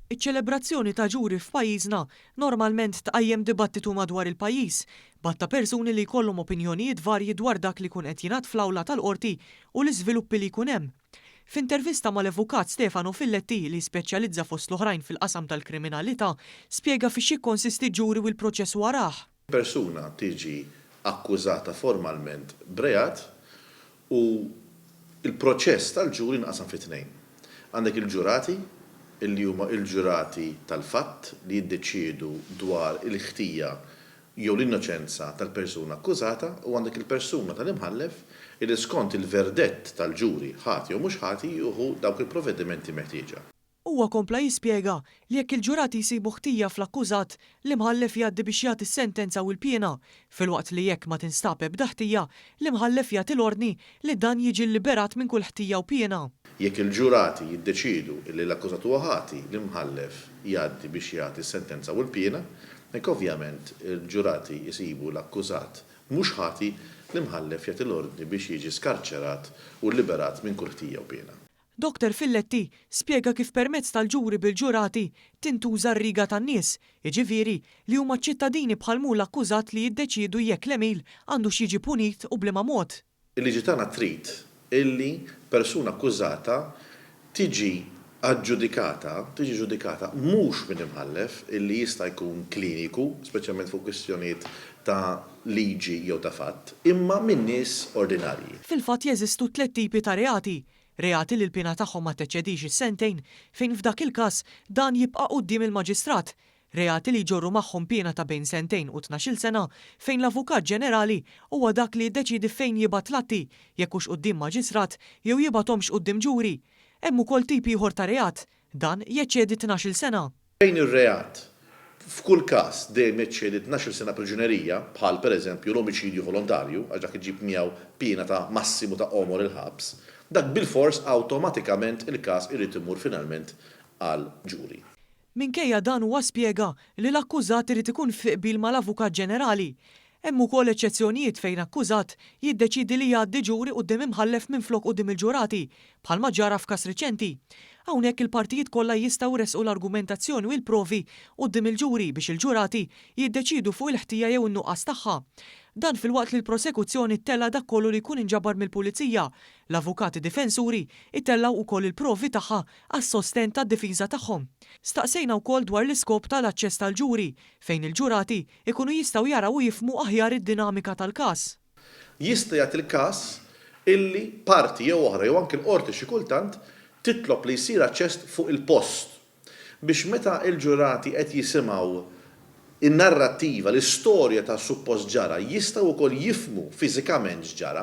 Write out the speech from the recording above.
Iċ-ċelebrazzjoni ta' ġuri f'pajjiżna normalment tqajjem dibattitu madwar il-pajjiż, batta persuni li jkollhom opinjonijiet varji dwar dak li kun qed jingħad fl-awla tal-qorti u l-iżviluppi li jkun hemm. F'intervista mal-avukat Stefano Filletti li speċjalizza fost l-oħrajn fil-qasam tal-kriminalità, spjega fix jikkonsisti ġuri u l-proċess warah. Persuna tiġi akkużata formalment b'reat u il-proċess tal-ġuri nqasam fi tnejn. Għandek il-ġurati illi huma il-ġurati tal-fatt li jiddeċiedu dwar il-ħtija jew l-innoċenza tal-persuna akkużata u għandek il-persuna tal-imħallef illi skont il-verdett tal-ġuri ħati jew mhux ħati jieħu dawk il-provvedimenti meħtieġa. Huwa kompla jispjega li jekk il-ġurati jsibu ħtija fl-akkużat l-imħallef jgħaddi biex jagħti s-sentenza u l-pjena, filwaqt li jekk ma tinstab ebda ħtija, l-imħallef jagħti l-ordni li dan jiġi liberat minn kull ħtija u pjena. Jekk il-ġurati jiddeċiedu li l-akkużat huwa ħati, l-imħallef jgħaddi biex jagħti s-sentenza u l-pjena, hekk ovvjament il-ġurati jsibu l-akkużat mhux ħati, l-imħallef jagħti l-ordni biex jiġi skarċerat u liberat minn kull ħtija u pjena. Dr. Filletti spjega kif permezz tal-ġuri bil-ġurati tintuża r-riga tan-nies, jiġifieri li huma ċittadini bħalmu l-akkużat li jiddeċiedu jekk l-emil għandu jiġi punit u bliema mod. Il-liġi tagħna trid illi persuna akkużata tiġi ġudikata mhux minn imħallef illi jista' jkun kliniku, speċjalment fuq kwistjonijiet ta' liġi jew ta' fatt, imma minn nies ordinarji. Fil-fatt jeżistu tliet tipi ta' reati. Reati li l-pina tagħhom ma teċċedix is-sentejn fejn f'dak il-każ dan jibqa' quddiem il-maġistrat. Reati li jġorru magħhom pjena ta' bejn sentejn u 12 sena fejn l-Avukat Ġenerali huwa dak li jiddeċidi fejn jibgħat l-atti jekk hux quddiem maġistrat jew jibgħathomx quddiem ġuri. Hemm ukoll tip ieħor ta' reat, dan jeċċedi 12 sena. Fejn ir-reat f'kull każ dejjem jeċċedi 12 sena priġunerija, bħal pereżempju l-omiċidju volontarju, għax dak iġib miegħu pjena ta' massimu ta' omor il-ħabs, dak bil-fors awtomatikament il-każ irid imur finalment għal ġuri. Minkejja dan huwa spjega li l-akkużat irid ikun fi qbil mal-Avukat Ġenerali. Hemm ukoll eċċezzjonijiet fejn akkużat jiddeċidi li jgħaddi ġuri quddiem imħallef minflok quddiem il-ġurati, bħalma ġara f'każ riċenti. Hawnhekk il-partijiet kollha jistgħu jresqu l-argumentazzjoni u l-provi quddiem il-ġuri biex il-ġurati jiddeċidu fuq il-ħtija jew in-nuqqas tagħha. Dan filwaqt li l-prosekuzzjoni ttella dak kollu li jkun inġabar mill-pulizija. L-avukati difensuri ittellaw ukoll il-provi tagħha għas-sosten tad-difiża tagħhom. Staqsejna wkoll dwar l-iskop tal-aċċess tal-ġuri fejn il-ġurati ikunu jistgħu jaraw u jifhmu aħjar id-dinamika tal-każ. Jista' jagħti il-każ illi parti jew oħra jew anke l-qorti xi kultant titlob li jsir aċċess fuq il-post biex meta l-ġurati qed jisimgħu in-narrattiva, l-istorja ta' suppost ġara jistgħu wkoll jifhmu fiżikament x'ġara.